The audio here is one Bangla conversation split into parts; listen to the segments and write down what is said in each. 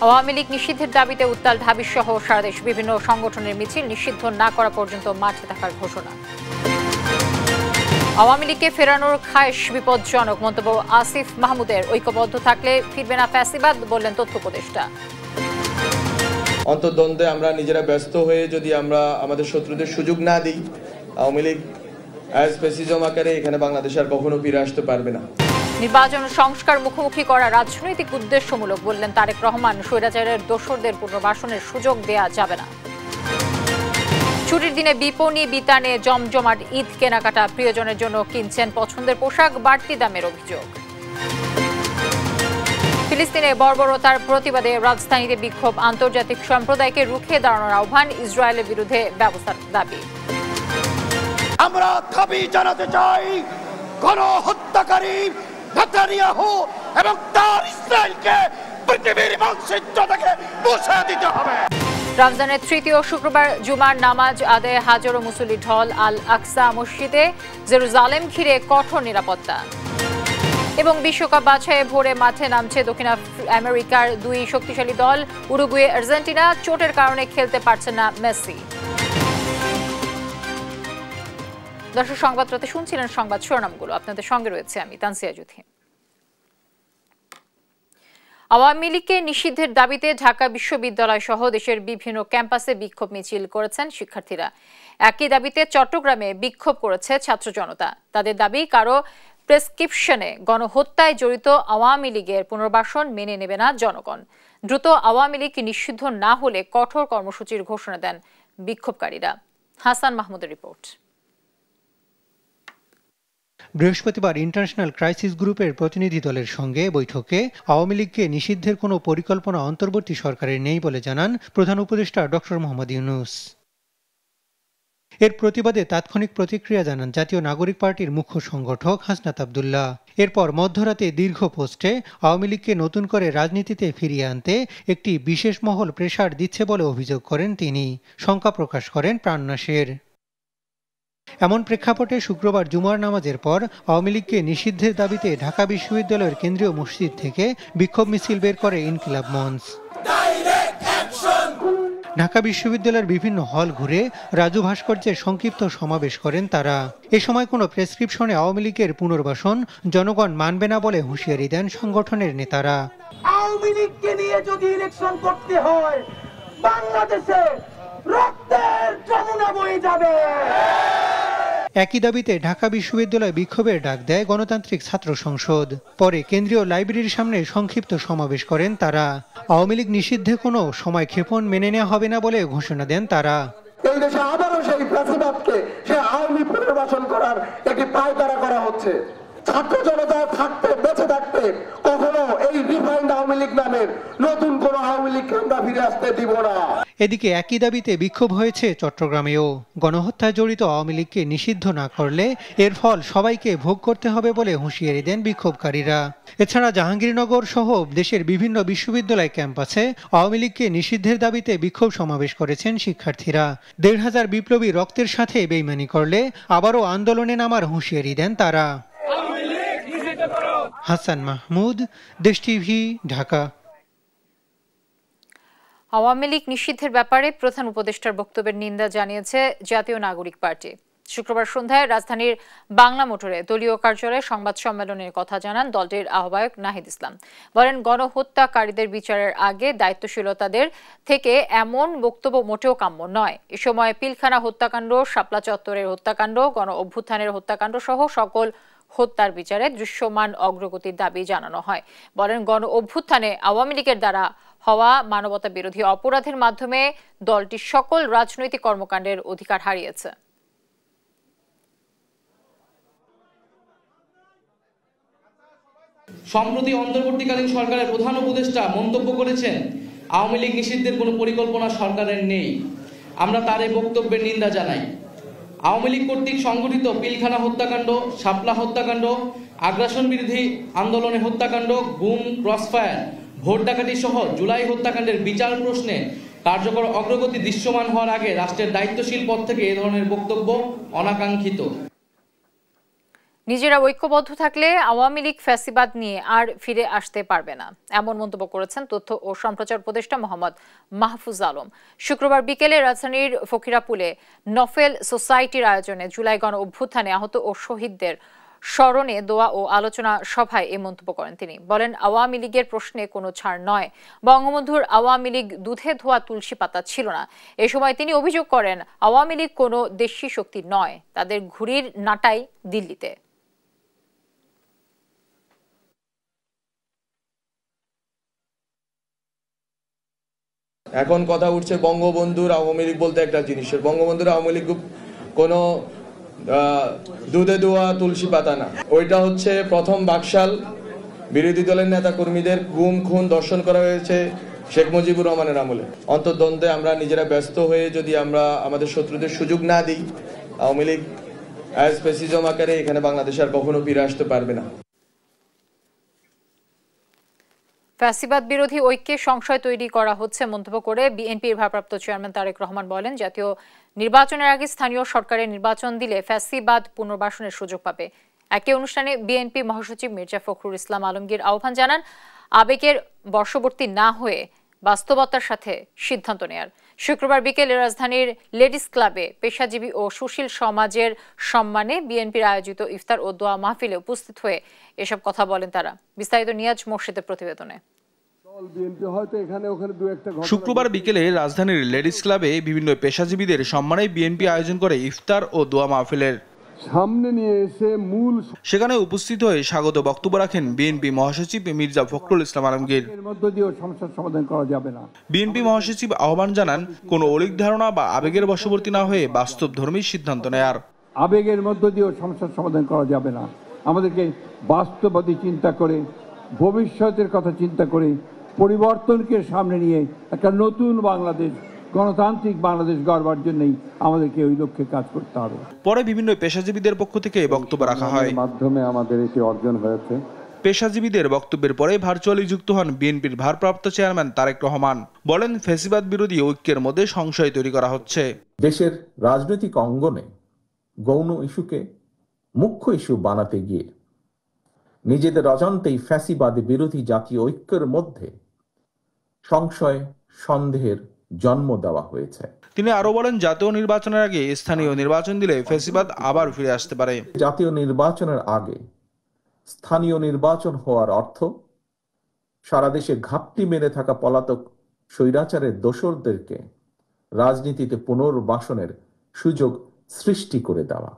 আওয়ামী লীগ নিষিদ্ধের দাবিতে উত্তাল ঢাবি সহ সারা দেশ বিভিন্ন সংগঠনের মিছিল নিষিদ্ধ না করা পর্যন্ত মাঠে থাকার ঘোষণা। আওয়ামী লীগকে ফেরানোর খায়েশ বিপজ্জনক মন্তব্য আসিফ মাহমুদের। ঐক্যবদ্ধ থাকলে ফিরবে না ফ্যাসিবাদ, বললেন তথ্য উপদেষ্টা। অন্তর্দ্বন্দ্বে আমরা নিজেরা ব্যস্ত হয়ে যদি আমরা আমাদের শত্রুদের সুযোগ না দিই, আওয়ামী লীগ ফ্যাসিজম আকারে এখানে বাংলাদেশ আর কখনো ফিরে আসতে পারবে না। নির্বাচন সংস্কার মুখোমুখি করা রাজনৈতিক উদ্দেশ্যমূলক, বললেন তারেক রহমান। স্বৈরাচারের দোসরদের পুনর্বাসনের সুযোগ দেয়া যাবে না। ছুটির দিনে বিপণী বিতানে জমজমাট ঈদ কেনাকাটা, প্রিয়জনের জন্য কিনছেন পছন্দের পোশাক, বাড়তি দামের অভিযোগ। ফিলিস্তিনে বর্বরতার প্রতিবাদে রাজধানীতে বিক্ষোভ, আন্তর্জাতিক সম্প্রদায়কে রুখে দাঁড়ানোর আহ্বান, ইসরায়েলের বিরুদ্ধে ব্যবস্থার দাবি। আমরা দাবি জানাতে চাই, গণহত্যাকারী নেতানিয়াহু এবং তার ইসরায়েলকে পৃথিবীর মানচিত্র থেকে মুছে দিতে হবে। রমজানের তৃতীয় শুক্রবার জুমার নামাজ আদায়ে হাজারো মুসল্লি ঢল আল আকসা মসজিদে। জেরুজালেম ঘিরে কঠোর নিরাপত্তা। এবং বিশ্বকাপ বাছাইয়ে ভোরে মাঠে নামছে দক্ষিণ আমেরিকার দুই শক্তিশালী দল, উরুগুয়ে আর্জেন্টিনা। চোটের কারণে খেলতে পারছেন না মেসি। দর্শক, সংবাদরাতে শুনছিলেন সংবাদ শিরোনামগুলো। আপনাদের সঙ্গে রয়েছে আমি তানসিয়া জুথি। আওয়ামী লীগকে নিষিদ্ধের দাবিতে ঢাকা বিশ্ববিদ্যালয় সহ দেশের বিভিন্ন ক্যাম্পাসে বিক্ষোভ মিছিল করেছেন শিক্ষার্থীরা। একই দাবিতে চট্টগ্রামে বিক্ষোভ করেছে ছাত্র জনতা। তাদের দাবি, কারো প্রেসক্রিপশনে গণহত্যায় জড়িত আওয়ামী লীগের পুনর্বাসন মেনে নেবে না জনগণ। দ্রুত আওয়ামী লীগ নিষিদ্ধ না হলে কঠোর কর্মসূচির ঘোষণা দেন বিক্ষোভকারীরা। হাসান মাহমুদের রিপোর্ট। বৃহস্পতিবার ইন্টারন্যাশনাল ক্রাইসিস গ্রুপের প্রতিনিধি দলের সঙ্গে বৈঠকে আওয়ামী লীগকে নিষিদ্ধের কোনো পরিকল্পনা অন্তর্বর্তী সরকারের নেই বলে জানান প্রধান উপদেষ্টা ডক্টর মোহাম্মদ ইউনূস। এর প্রতিবাদে তাৎক্ষণিক প্রতিক্রিয়া জানান জাতীয় নাগরিক পার্টির মুখ্য সংগঠক হাসনাত আব্দুল্লাহ। এরপর মধ্যরাতে দীর্ঘ পোস্টে আওয়ামী লীগকে নতুন করে রাজনীতিতে ফিরিয়ে আনতে একটি বিশেষ মহল প্রেসার দিচ্ছে বলে অভিযোগ করেন তিনি। শঙ্কা প্রকাশ করেন প্রাণনাশের। এমন প্রেক্ষাপটে শুক্রবার জুমার নামাজের পর আওয়ামী লীগকে নিষিদ্ধের দাবিতে ঢাকা বিশ্ববিদ্যালয়ের কেন্দ্রীয় মসজিদ থেকে বিক্ষোভ মিছিল বের করে ইনকিলাব মঞ্চ। ঢাকা বিশ্ববিদ্যালয়ের বিভিন্ন হল ঘুরে রাজু ভাস্কর্যের সংক্ষিপ্ত সমাবেশ করেন তারা। এ সময় কোনো প্রেসক্রিপশনে আওয়ামী লীগের পুনর্বাসন জনগণ মানবে না বলে হুঁশিয়ারি দেন সংগঠনের নেতারা। আওয়ামী লীগকে নিয়ে যদি ইলেকশন করতে হয়, বাংলাদেশে রক্তের যমুনা বয়ে যাবে। একই দাবিতে ঢাকা বিশ্ববিদ্যালয়ে বিক্ষোভের ডাক দেয় গণতান্ত্রিক ছাত্র সংসদ। পরে কেন্দ্রীয় লাইব্রেরির সামনে সংক্ষিপ্ত সমাবেশ করেন তারা। আওয়ামী লীগ নিষিদ্ধে কোনো সময় ক্ষেপণ মেনে নেওয়া হবে না বলে ঘোষণা দেন তারা। এই দেশে আবারও সেই ফ্যাসিবাদকে, সেই আওয়ামী পুনর্বাসন করার একটি পায়তারা করা হচ্ছে। ছাত্র জনতা থাকতে, বেঁচে থাকতে কখনো এই রিফাইন্ড আওয়ামী লীগ নামের নতুন কোন আওয়ামী লীগকে আমরা ফিরে আসতে দিব না। এদিকে একই দাবিতে বিক্ষোভ হয়েছে চট্টগ্রামেও। গণহত্যায় জড়িত আওয়ামী লীগকে নিষিদ্ধ না করলে এর ফল সবাইকে ভোগ করতে হবে বলে হুঁশিয়ারি দেন বিক্ষোভকারীরা। এছাড়া জাহাঙ্গীরনগর সহ দেশের বিভিন্ন বিশ্ববিদ্যালয় ক্যাম্পাসে আওয়ামী লীগকে নিষিদ্ধের দাবিতে বিক্ষোভ সমাবেশ করেছেন শিক্ষার্থীরা। ১৫০০ বিপ্লবী রক্তের সাথে বেইমানি করলে আবারও আন্দোলনে নামার হুঁশিয়ারি দেন তারা। হাসান মাহমুদ, দেশ টিভি, ঢাকা। আওয়ামী লীগ নিষিদ্ধের ব্যাপারে প্রধান উপদেষ্টার বক্তব্যের নিন্দা জানিয়েছে জাতীয় নাগরিক পার্টি। শুক্রবার সন্ধ্যায় রাজধানীর বাংলা মোটরে দলীয় কার্যালয়ে সংবাদ সম্মেলনের কথা জানান দলটির আহ্বায়ক নাহিদ ইসলাম। বলেন, গণহত্যাকারীদের বিচারের আগে দায়িত্বশীলতাদের থেকে এমন বক্তব্য মোটেও কাম্য নয়। এ সময় পিলখানা হত্যাকাণ্ড, শাপলা চত্বরের হত্যাকাণ্ড, গণ অভ্যুত্থানের হত্যাকাণ্ড সহ সকল হত্যার বিচারে দৃশ্যমান অগ্রগতির দাবি জানানো হয়। বলেন, গণ অভ্যুত্থানে আওয়ামী লীগের দ্বারা হওয়া মানবতা বিরোধী অপরাধের মাধ্যমে দলটি সকল রাজনৈতিক কর্মকাণ্ডের অধিকার হারিয়েছে। সম্প্রতি অন্তর্বর্তীকালীন সরকারের প্রধান উপদেষ্টা মন্তব্য করেছেন, আওয়ামী লীগ নিষিদ্ধের কোনো পরিকল্পনা সরকারের নেই। আমরা তার এই বক্তব্যের নিন্দা জানাই। আওয়ামী লীগ কর্তৃক সংগঠিত পিলখানা হত্যাকাণ্ড, শাপলা হত্যাকাণ্ড, আগ্রাসন বিরোধী আন্দোলনে হত্যাকাণ্ড, গুম, ক্রসফায়ার, ভোট ডাকাতি সহ জুলাই হত্যাকাণ্ডের বিচার প্রশ্নে কার্যকর অগ্রগতি দৃশ্যমান হওয়ার আগে রাষ্ট্রের দায়িত্বশীল পদ থেকে এ ধরনের বক্তব্য অনাকাঙ্ক্ষিত। নিজেরা ঐক্যবদ্ধ থাকলে আওয়ামী লীগ ফ্যাসিবাদ নিয়ে আর ফিরে আসতে পারবে না, এমন মন্তব্য করেছেন তথ্য ও সম্প্রচার উপদেষ্টা মোহাম্মদ মাহফুজ আলম। শুক্রবার বিকেলে রাজধানীর ফকিরাপুলে নফেল সোসাইটির আয়োজনে জুলাই গণ অভ্যুত্থানে আহত ও শহীদদের স্মরণে দোয়া ও আলোচনা সভায় এই মন্তব্য করেন তিনি। বলেন, আওয়ামী লীগের প্রশ্নে কোনো ছাড় নয়। বঙ্গবন্ধুর আওয়ামী লীগ দুধে ধোয়া তুলসী পাতা ছিল না। এ সময় তিনি অভিযোগ করেন, আওয়ামী লীগ কোনো দেশি শক্তি নয়, তাদের ঘুড়ির নাটাই দিল্লিতে। এখন কথা উঠছে বঙ্গবন্ধুর আওয়ামী লীগ বলতে একটা জিনিসের, বঙ্গবন্ধুর আওয়ামী লীগ কোনো দুধে ধোয়া তুলসী পাতা না। ওইটা হচ্ছে প্রথম বাকশাল। বিরোধী দলের নেতা কর্মীদের গুম খুন দর্শন করা হয়েছে শেখ মুজিবুর রহমানের আমলে। অন্তর্দ্বন্দ্বে আমরা নিজেরা ব্যস্ত হয়ে যদি আমরা আমাদের শত্রুদের সুযোগ না দিই, আওয়ামী লীগ অ্যাজ ফ্যাসিজম আকারে এখানে বাংলাদেশ আর কখনো ফিরে আসতে পারবে না। ফ্যাসিবাদ বিরোধী ঐক্যে সংশয় তৈরি করা হচ্ছে মন্তব্য করে বিএনপির ভারপ্রাপ্ত চেয়ারম্যান তারেক রহমান বলেন, জাতীয় নির্বাচনের আগে স্থানীয় সরকারের নির্বাচন দিলে ফ্যাসিবাদ পুনর্বাসনের সুযোগ পাবে। একই অনুষ্ঠানে বিএনপি মহাসচিব মির্জা ফখরুল ইসলাম আলমগীর আহ্বান জানান, আবেগের বশবর্তী না হয়ে বাস্তবতার সাথে সিদ্ধান্ত নেয়ার। শুক্রবার বিকেলে রাজধানীর লেডিস ক্লাবে পেশাজীবী ও সুশীল সমাজের সম্মানে বিএনপির আয়োজিত ইফতার ও দোয়া মাহফিলে উপস্থিত হয়ে এসব কথা বলেন তারা। বিস্তারিত নিয়াজ মোর্শেদের প্রতিবেদনে। শুক্রবার বিকেলে রাজধানীর লেডিস ক্লাবে বিভিন্ন পেশাজীবীদের সম্মানে বিএনপি আয়োজন করে ইফতার ও দোয়া মাহফিলের সামনে নিয়ে এসে সেখানে উপস্থিত হয়ে স্বাগত বক্তব্য রাখেন বিএনপি মহাসচিব মির্জা ফখরুল ইসলাম আলমগীর। সমস্যার সমাধান করা যাবে না। বিএনপি মহাসচিব আহ্বান জানান, কোনো অলিক ধারণা বা আবেগের বশবর্তী না হয়ে বাস্তবধর্মী সিদ্ধান্ত নেয়ার। আবেগের মধ্য দিয়েও সমস্যার সমাধান করা যাবে না। আমাদেরকে বাস্তববাদী চিন্তা করে, ভবিষ্যতের কথা চিন্তা করে, পরিবর্তনকে সামনে নিয়ে একটা নতুন বাংলাদেশ, গণতান্ত্রিক বাংলাদেশ গড়বার জন্যই আমাদেরকে ওই লক্ষ্যে কাজ করতে হবে। পরে বিভিন্ন পেশাজীবীদের পক্ষ থেকে বক্তব্য রাখা হয়। মাধ্যমে আমাদের এটি অর্জন হয়েছে। পেশাজীবীদের বক্তব্যের পরে ভার্চুয়ালি যুক্ত হন বিএনপির ভারপ্রাপ্ত চেয়ারম্যান তারেক রহমান। বলেন, ফ্যাসিবাদ বিরোধী ঐক্যের মধ্যে সংশয় তৈরি করা হচ্ছে। দেশের রাজনৈতিক অঙ্গনে গৌণ ইস্যুকে মুখ্য ইস্যু বানাতে গিয়ে নিজেদের অজান্তেই ফ্যাসিবাদ বিরোধী জাতীয় ঐক্যের মধ্যে সংশয় সন্দেহের জন্ম দেওয়া হয়েছে। তিনি আরো বলেন, জাতীয় নির্বাচনের আগে স্থানীয় নির্বাচন দিলে ফ্যাসিবাদ আবার ফিরে আসতে পারে। জাতীয় নির্বাচনের আগে স্থানীয় নির্বাচন হওয়ার অর্থ সারা দেশে ঘাপটি মেরে থাকা পলাতক স্বৈরাচারের দোসরদেরকে রাজনীতিতে পুনর্বাসনের সুযোগ সৃষ্টি করে দেওয়া।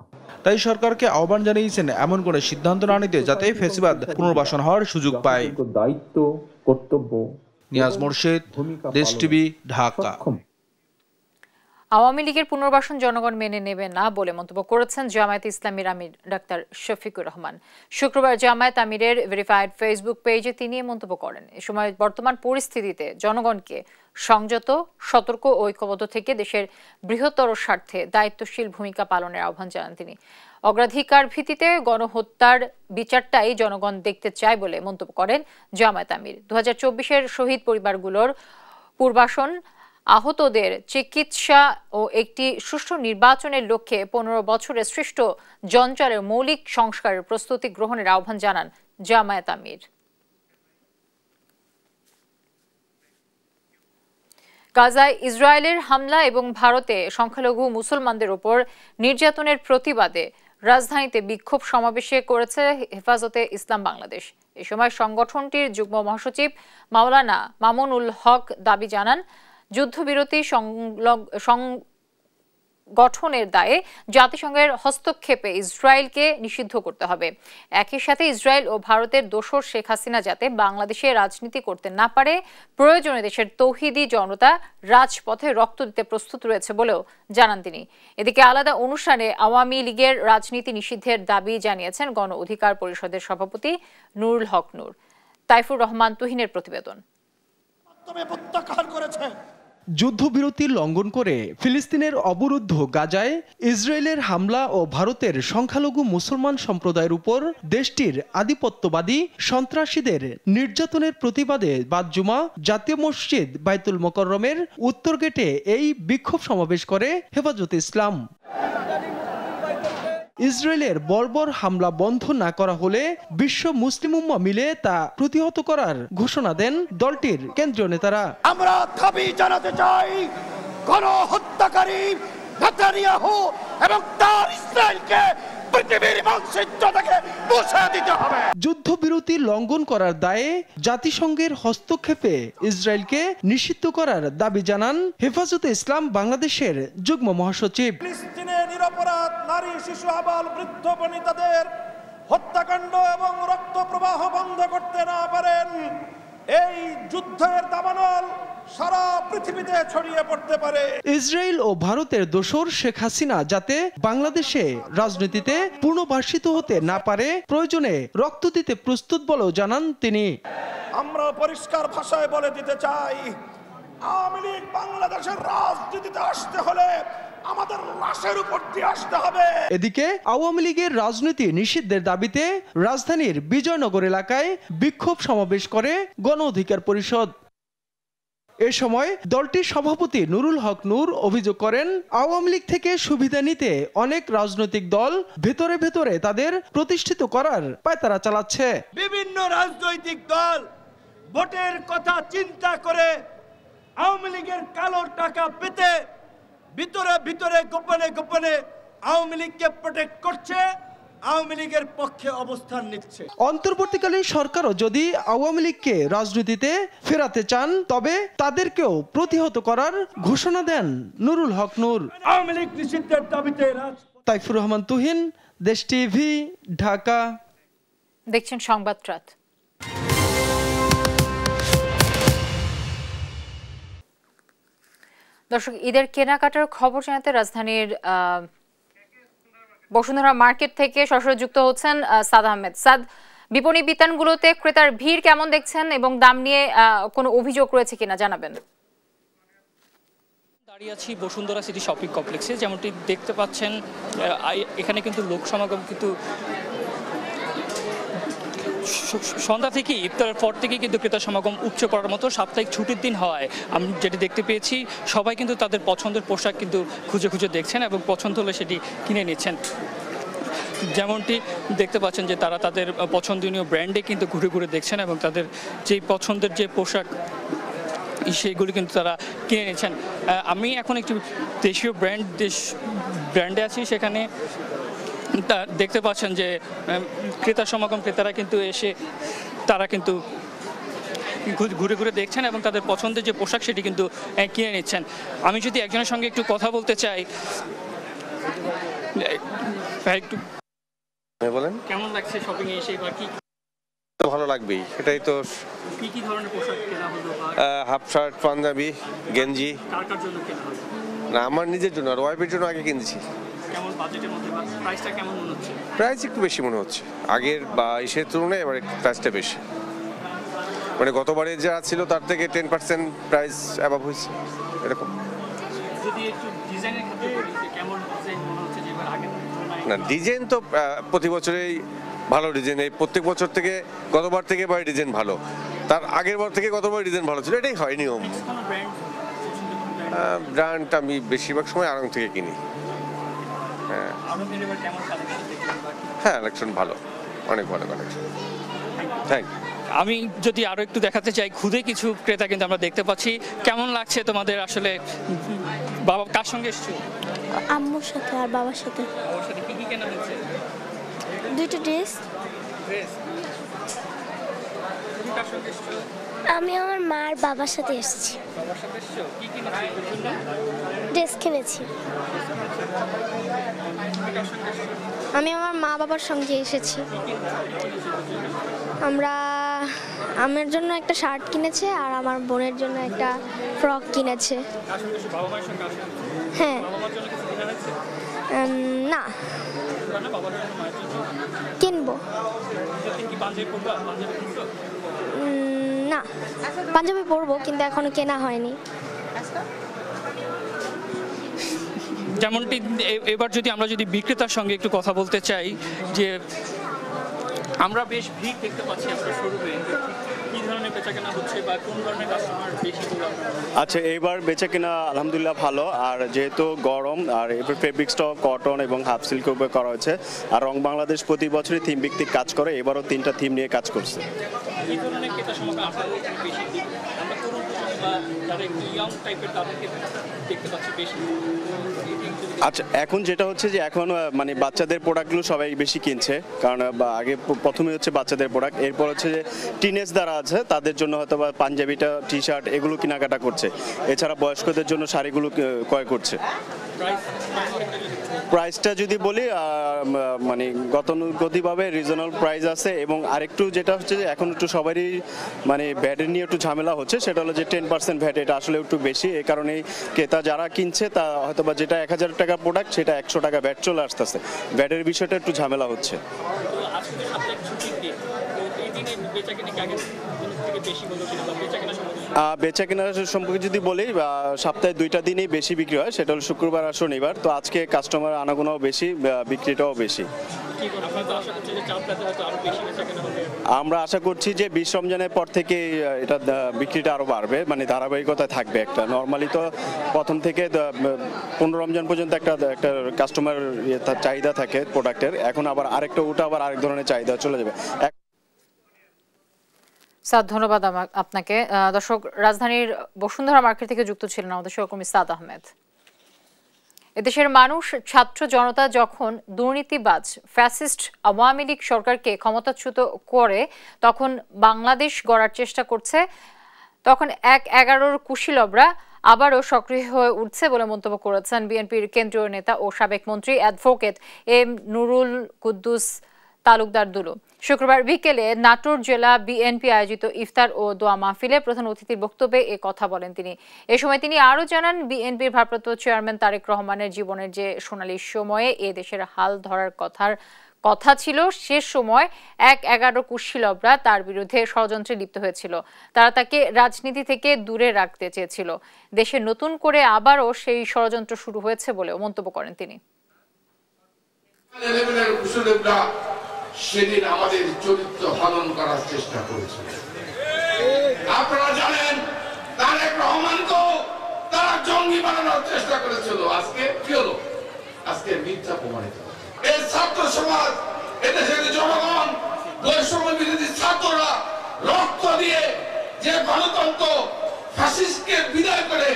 তাই সরকারকে আহ্বান জানিয়েছেন এমন কোনো সিদ্ধান্ত না নিতে যাতে ফ্যাসিবাদ পুনর্বাসন হওয়ার সুযোগ পায়। দায়িত্ব, কর্তব্য। নিয়াজ মোর্শেদ, দেশ টিভি, ঢাকা। আওয়ামী লীগের পুনর্বাসন জনগণ মেনে নেবে না বলে মন্তব্য করেছেন জামায়াতে ইসলামীর আমির ডাক্তার শফিকুর রহমান। শুক্রবার জামায়াত আমিরের ভেরিফাইড ফেসবুক পেজে তিনি মন্তব্য করেন, এ সময় বর্তমান পরিস্থিতিতে জনগণকে সংযত, সতর্ক ও ঐক্যবদ্ধ থেকে দেশের বৃহত্তর স্বার্থে দায়িত্বশীল ভূমিকা পালনের আহ্বান জানান তিনি। অগ্রাধিকার ভিত্তিতে গণহত্যার বিচারটাই জনগণ দেখতে চায় বলে মন্তব্য করেন জামায়াত আমির। 2024-এর শহীদ পরিবারগুলোর পুনর্বাসন, আহতদের চিকিৎসা ও একটি সুষ্ঠু নির্বাচনের লক্ষ্যে 15 বছরের সৃষ্ট জঞ্জালের মৌলিক সংস্কারের প্রস্তুতি গ্রহণের আহ্বান জানান জামায়াত আমির। গাজায় ইসরায়েলের হামলা এবং ভারতে সংখ্যালঘু মুসলমানদের উপর নির্যাতনের প্রতিবাদে রাজধানীতে বিক্ষোভ সমাবেশে করেছে হেফাজতে ইসলাম বাংলাদেশ। এ সময় সংগঠনটির যুগ্ম মহাসচিব মাওলানা মামুনুল হক দাবি জানান, যুদ্ধবিরতি সংগঠনের দায়ে জাতিসংঘের হস্তক্ষেপে ইসরায়েলকে নিষিদ্ধ করতে হবে। একই সাথে ইসরায়েল ও ভারতের দোসর শেখ হাসিনা যাতে বাংলাদেশে রাজনীতি করতে না পারে, প্রয়োজনে দেশের তৌহিদি জনতা রাজপথে রক্ত দিতে প্রস্তুত রয়েছে বলেও জানান তিনি। এদিকে আলাদা অনুষ্ঠানে আওয়ামী লীগের রাজনীতি নিষিদ্ধের দাবি জানিয়েছেন গণ অধিকার পরিষদের সভাপতি নুরুল হক নূর। তাইফুর রহমান তুহিনের প্রতিবেদন। যুদ্ধবিরতি লঙ্ঘন করে ফিলিস্তিনের অবরুদ্ধ গাজায় ইসরায়েলের হামলা ও ভারতের সংখ্যালঘু মুসলমান সম্প্রদায়ের উপর দেশটির আধিপত্যবাদী সন্ত্রাসীদের নির্যাতনের প্রতিবাদে বাদ জুমা জাতীয় মসজিদ বাইতুল মোকাররমের উত্তর গেটে এই বিক্ষোভ সমাবেশ করে হেফাজতে ইসলাম। ইসরায়েলের বর্বর হামলা বন্ধ না করা হলে বিশ্ব মুসলিম উম্মাহ মিলে তা প্রতিহত করার ঘোষণা দেন দলটির কেন্দ্রীয় নেতারা। আমরা দাবি জানাতে চাই, গণহত্যাকারী নেতানিয়াহু এবং তার ইসরায়েলকে পৃথিবীর মানচিত্র থেকে মুছে দিতে হবে। যুদ্ধবিরতি লঙ্ঘন করার দায়ে জাতিসংঘের হস্তক্ষেপে ইসরায়েলকে নিষিদ্ধ করার দাবি জানান হেফাজতে ইসলাম বাংলাদেশের যুগ্ম মহাসচিব। ফিলিস্তিনে নিরপরাধ নারী, শিশু, আবাল, বৃদ্ধ বনিতাদের হত্যাকাণ্ড এবং রক্ত প্রবাহ বন্ধ করতে না পারেন, এই যুদ্ধের দাবানল সারা পৃথিবীতে ছড়িয়ে পড়তে পারে। ইসরায়েল ও ভারতের দোসর শেখ হাসিনা যাতে বাংলাদেশে রাজনীতিতে পুনর্বাসিত হতে না পারে, প্রয়োজনে রক্ত দিতে প্রস্তুত বলেও জানান তিনি। আমরা পরিষ্কার ভাষায় বলে দিতে চাই, আওয়ামী লীগ বাংলাদেশের রাজনীতিতে আসতে হলে আমাদের লাশের উপর দিয়ে আসতে হবে। এদিকে আওয়ামী লীগের রাজনীতি নিষিদ্ধের দাবিতে রাজধানীর বিজয়নগর এলাকায় বিক্ষোভ সমাবেশ করে গণ অধিকার পরিষদ। এ সময় দলটির সভাপতি নুরুল হক নূর অভিযোগ করেন, আওয়ামী লীগ থেকে সুবিধা নিতে অনেক রাজনৈতিক দল ভেতরে ভেতরে তাদের প্রতিষ্ঠিত করার পায়তারা চালাচ্ছে। বিভিন্ন রাজনৈতিক দল ভোটের কথা চিন্তা করে আওয়ামী লীগের কালো টাকা পেতে ভিতরে ভিতরে গোপনে গোপনে আওয়ামী লীগকে প্রোটেক্ট করছে, আওয়ামী লীগের পক্ষে অবস্থান নিচ্ছে। অন্তর্বর্তীকালীন সরকারও যদি আওয়ামী লীগকে রাজনীতিতে ফেরাতে চান তবে তাদেরকেও প্রতিহত করার ঘোষণা দেন নুরুল হক নূর। আওয়ামী লীগ নিষিদ্ধের দাবিতে তাইফুর রহমান তুহিন, দেশ টিভি, ঢাকা। দেখছেন সংবাদ রাত। দর্শক, ঈদের কেনাকাটার খবর জানাতে রাজধানীর বসুন্ধরা মার্কেট থেকে সরাসরি যুক্ত হচ্ছেন সাদ আহমেদ। সাদ, বিপণী বিতানগুলোতে ক্রেতার ভিড় কেমন দেখছেন এবং দাম নিয়ে কোনো অভিযোগ রয়েছে কিনা জানাবেন। দাঁড়িয়ে আছি বসুন্ধরা সিটি শপিং কমপ্লেক্সে। যেমনটি দেখতে পাচ্ছেন এখানে কিন্তু লোক সমাগম কিন্তু সন্ধ্যা থেকে ইফতারের পর থেকে কিন্তু ক্রেতা সমাগম উপচে পড়ার মতো। সাপ্তাহিক ছুটির দিন হওয়ায় আমি যেটি দেখতে পেয়েছি, সবাই কিন্তু তাদের পছন্দের পোশাক কিন্তু খুঁজে খুঁজে দেখছেন এবং পছন্দ হলে সেটি কিনে নিচ্ছেন। যেমনটি দেখতে পাচ্ছেন যে তারা তাদের পছন্দনীয় ব্র্যান্ডে কিন্তু ঘুরে ঘুরে দেখছেন এবং তাদের যে পছন্দের যে পোশাক সেইগুলি কিন্তু তারা কিনে নিচ্ছেন। আমি এখন একটি দেশীয় ব্র্যান্ডে আছি, সেখানে দেখতে পাচ্ছেন যে ক্রেতা সমাগম, ক্রেতারা কিন্তু এসে তারা কিন্তু ঘুরে ঘুরে দেখছেন এবং তাদের পছন্দের যে পোশাক সেটি কিন্তু কিনে নিচ্ছেন। আমি যদি একজনের সঙ্গে একটু কথা বলতে চাই, একটু বলেন কেমন লাগছে শপিং এ এসে, বা কি ভালো লাগবেই, এটাই তো। কি কি ধরনের পোশাক কেনা হলো? হাফ শার্ট, পাঞ্জাবি, গেঞ্জি। কার কার জন্য কেনা হলো? না, আমার নিজের জন্য, আর ওয়াইফের জন্য আগে কিনেছি। কেমন বাজেটের মধ্যে, প্রাইসটা কেমন মনে হচ্ছে? প্রাইস একটু বেশি মনে হচ্ছে আগের বা ইসের তুলনায়, এবার প্রাইসটা বেশি। মানে গতবারে যা ছিল তার থেকে 10% প্রাইস অ্যাবাভ হয়েছে এরকম। যদি একটু ডিজাইনের ক্ষেত্রে বলি, কেমন ডিজাইন মনে হচ্ছে যে এবার আগের তুলনায়? না, ডিজাইন তো প্রতি বছরেই ভালো ডিজাইন, এই প্রত্যেক বছর থেকে গতবার থেকে এবার ডিজাইন ভালো, তার আগের বার থেকে গতবার ডিজাইন ভালো ছিল, এটাই হয় নিয়ম। ব্র্যান্ড আমি বেশিরভাগ সময় আড়ং থেকে কিনি। হ্যাঁ, কালেকশন ভালো, অনেক ভালো কালেকশন। Thank you. আমি যদি আরো একটু দেখাতে চাই, খুদে কিছু ক্রেতা কিন্তু আমরা দেখতে পাচ্ছি। কেমন লাগছে তোমাদের? আসলে বাবা কার সঙ্গে এসছো? আম্মুর সাথে আর বাবার সাথে। ওর সাথে কি কি কেনা হয়েছে? দুটো ড্রেস। তুমি কার সঙ্গে এসছো? আমি আমার মা আর বাবার সাথে এসেছি। বাবার সাথে এসছো? কি কিনেছো? ড্রেস কিনেছি। আমি আমার মা বাবার সঙ্গে এসেছি। আমার জন্য একটা শার্ট কিনেছে আর আমার বোনের জন্য একটা ফ্রক কিনেছে। হ্যাঁ। না, কিনবো। না, পাঞ্জাবি পরবো, কিন্তু এখনো কেনা হয়নি। যেমনটি এবার আমরা যদি বিক্রেতার সঙ্গে একটু কথা বলতে চাই, যে আমরা বেশ ভিড় দেখতে পাচ্ছি আমরা শোরুমে, কি ধরনের বেচাকেনা হচ্ছে বা কোন ধরনের কাস্টমার বেশি? আচ্ছা, এইবার বেচাকেনা আলহামদুলিল্লাহ ভালো। আর যেহেতু গরম, আর এবার ফেব্রিক স্টক, কটন এবং হাফ সিল্ক উপরে করা হয়েছে। আর রং বাংলাদেশ প্রতি বছরই থিম ভিত্তিক কাজ করে, এবারও 3টা থিম নিয়ে কাজ করছে। এই ধরনের ক্রেতা সমাগম আপনাদের বেশি, আমরা তরুণ প্রজন্ম বা যারা একটু ইয়ং টাইপের তাদেরকে দেখতে পাচ্ছি বেশি। আচ্ছা, এখন যেটা হচ্ছে যে এখন মানে বাচ্চাদের প্রোডাক্টগুলো সবাই বেশি কিনছে, কারণ আগে প্রথমে হচ্ছে বাচ্চাদের প্রোডাক্ট, এরপর হচ্ছে যে টিনেজ যারা আছে তাদের জন্য হয়তো বা পাঞ্জাবিটা, টি শার্ট এগুলো কেনাকাটা করছে। এছাড়া বয়স্কদের জন্য শাড়িগুলো ক্রয় করছে। প্রাইসটা যদি বলি মানে গতানুগতিকভাবে রিজনেবল প্রাইস আছে, এবং আরেকটু যেটা হচ্ছে যে এখন একটু সবারই মানে ভ্যাটের নিয়ে একটু ঝামেলা হচ্ছে, সেটা হলো যে 10% ভ্যাট, এটা আসলে একটু বেশি। এই কারণেই ক্রেতা যারা কিনছে তা হয়তো বা যেটা 1000 টাকা প্রোডাক্ট সেটা 100 টাকা ভ্যাট চলে আসতেছে। ভ্যাটের বিষয়টা একটু ঝামেলা হচ্ছে। বেচাকেনা সম্পর্কে যদি বলি, সপ্তাহে 2টা দিনই বেশি বিক্রি হয়, সেটা হলো শুক্রবার আর শনিবার। তো আজকে কাস্টমার আনাগোনাও বেশি, বিক্রিটাও বেশি। আমরা আশা করছি যে 20 রমজানের পর থেকে এটা বিক্রিটা আরো বাড়বে, মানে ধারাবাহিকতা থাকবে একটা। নর্মালি তো প্রথম থেকে 15 রমজান পর্যন্ত একটা কাস্টমার চাহিদা থাকে প্রোডাক্টের, এখন আবার আরেকটা ওটা আবার আরেক ধরনের চাহিদা চলে যাবে। সাদ, ধন্যবাদ আপনাকে। দর্শক, রাজধানীর বসুন্ধরা মার্কেট থেকে যুক্ত ছিলেন আমাদের সহকর্মী সাদ আহমেদ। এদেশের মানুষ, ছাত্র জনতা যখন দুর্নীতিবাজ ফ্যাসিস্ট আওয়ামী লীগ সরকারকে ক্ষমতাচ্যুত করে তখন বাংলাদেশ গড়ার চেষ্টা করছে, তখন 1/11 কুশীলবরা আবারও সক্রিয় হয়ে উঠছে বলে মন্তব্য করেছেন বিএনপির কেন্দ্রীয় নেতা ও সাবেক মন্ত্রী অ্যাডভোকেট এম নুরুল কুদ্দুস তালুকদার দুলু। শুক্রবার বিকেলে নাটোর জেলা বিএনপি আয়োজিত ইফতার ও দোয়া মাহফিলে প্রধান অতিথির বক্তব্যে এ কথা বলেন তিনি। এ সময় তিনি আরও জানান, বিএনপির ভারপ্রাপ্ত চেয়ারম্যান তারেক রহমানের জীবনের যে সোনালী সময়ে এ দেশের হাল ধরার কথা ছিল, শেষ সময় 1/11 কুশীলবরা তার বিরুদ্ধে ষড়যন্ত্রে লিপ্ত হয়েছিল। তারা তাকে রাজনীতি থেকে দূরে রাখতে চেয়েছিল। দেশে নতুন করে আবারও সেই ষড়যন্ত্র শুরু হয়েছে বলেও মন্তব্য করেন তিনি। সেদিন আমাদের চরিত্র হনন করার চেষ্টা করেছিল। আপনারা জানেন তারেক রহমানকে তারা জঙ্গি বানানোর চেষ্টা করেছিল। আজকে কি হলো? আজকে মিথ্যা প্রমাণিত। এই ছাত্র সমাজ, এদেশের জনগণ, বৈষম্য বিরোধী ছাত্ররা রক্ত দিয়ে যে গণতন্ত্র ফ্যাসিস্টকে বিদায় করে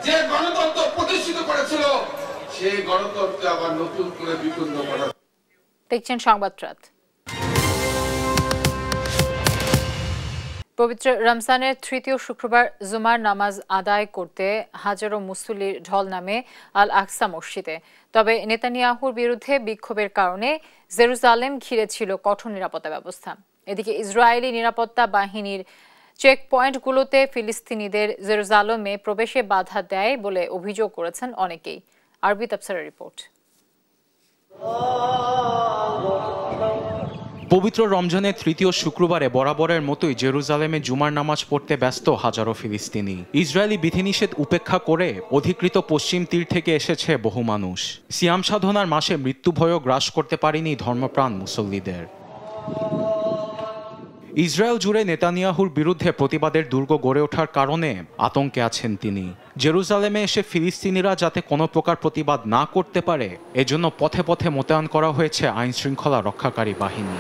যে গণতন্ত্র প্রতিষ্ঠিত করেছিল, সেই গণতন্ত্র আবার নতুন করে বিপন্ন করা। দেখছেন সংবাদরাত। পবিত্র রমজানের তৃতীয় শুক্রবার জুমার নামাজ আদায় করতে হাজারো মুসল্লির ঢল নামে আল আকসা মসজিদে। তবে নেতানিয়াহুর বিরুদ্ধে বিক্ষোভের কারণে জেরুজালেম ঘিরে ছিল কঠোর নিরাপত্তা ব্যবস্থা। এদিকে ইসরায়েলি নিরাপত্তা বাহিনীর চেক পয়েন্টগুলোতে ফিলিস্তিনিদের জেরুজালেমে প্রবেশে বাধা দেয় বলে অভিযোগ করেছেন অনেকেই। আরবি তাফসীরের রিপোর্ট। পবিত্র রমজানের তৃতীয় শুক্রবারে বরাবরের মতোই জেরুজালেমে জুমার নামাজ পড়তে ব্যস্ত হাজারো ফিলিস্তিনি। ইসরায়েলি বিধিনিষেধ উপেক্ষা করে অধিকৃত পশ্চিম তীর থেকে এসেছে বহু মানুষ। সিয়াম সাধনার মাসে মৃত্যু ভয়ও গ্রাস করতে পারেনি ধর্মপ্রাণ মুসল্লিদের। ইসরায়েল জুড়ে নেতানিয়াহুর বিরুদ্ধে প্রতিবাদের দুর্গ গড়ে ওঠার কারণে আতঙ্কে আছেন তিনি। জেরুজালেমে এসে ফিলিস্তিনিরা যাতে কোনো প্রকার প্রতিবাদ না করতে পারে এজন্য পথে পথে মোতায়েন করা হয়েছে আইন শৃঙ্খলা রক্ষাকারী বাহিনী।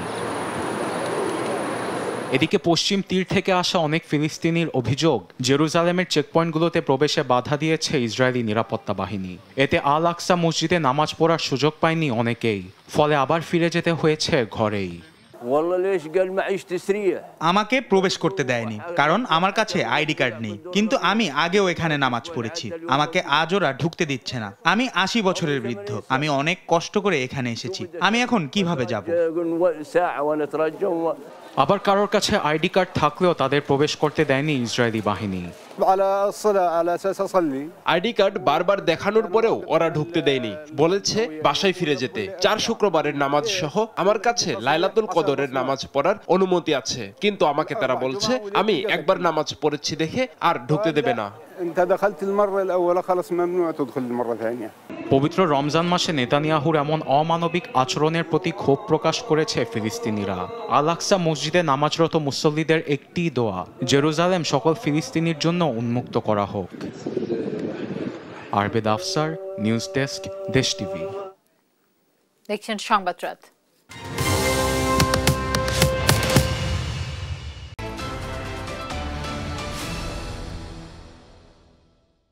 এদিকে পশ্চিম তীর থেকে আসা অনেক ফিলিস্তিনির অভিযোগ, জেরুজালেমের চেকপয়েন্টগুলোতে প্রবেশে বাধা দিয়েছে ইসরায়েলি নিরাপত্তা বাহিনী। এতে আল আকসা মসজিদে নামাজ পড়ার সুযোগ পায়নি অনেকেই, ফলে আবার ফিরে যেতে হয়েছে ঘরেই। আমাকে প্রবেশ করতে দেয়নি কারণ আমার কাছে আইডি কার্ড নেই, কিন্তু আমি আগেও এখানে নামাজ পড়েছি। আমাকে আজ ওরা ঢুকতে দিচ্ছে না। আমি 80 বছরের বৃদ্ধ, আমি অনেক কষ্ট করে এখানে এসেছি। আমি এখন কিভাবে যাব? আবার কারোর কাছে আইডি কার্ড থাকলেও তাদের প্রবেশ করতে দেয়নি ইসরায়েলি বাহিনী। আইডি কার্ড বারবার দেখানোর পরেও ওরা ঢুকতে দেয়নি, বলেছে বাসায় ফিরে যেতে। 4 শুক্রবারের নামাজ সহ আমার কাছে লাইলাতুল কদরের নামাজ পড়ার অনুমতি আছে, কিন্তু আমাকে তারা বলছে আমি একবার নামাজ পড়েছি দেখে আর ঢুকতে দেবে না। পবিত্র রমজান মাসে নেতানিয়াহুর এমন অমানবিক আচরণের প্রতি ক্ষোভ প্রকাশ করেছে ফিলিস্তিনিরা। আল আকসা মসজিদে নামাজরত মুসল্লিদের একটি দোয়া, জেরুজালেম সকল ফিলিস্তিনির জন্য উন্মুক্ত করা হোক। আরবেদ আফসার, নিউজ ডেস্ক, দেশ টিভি। দেখছেন সংবাদ রাত।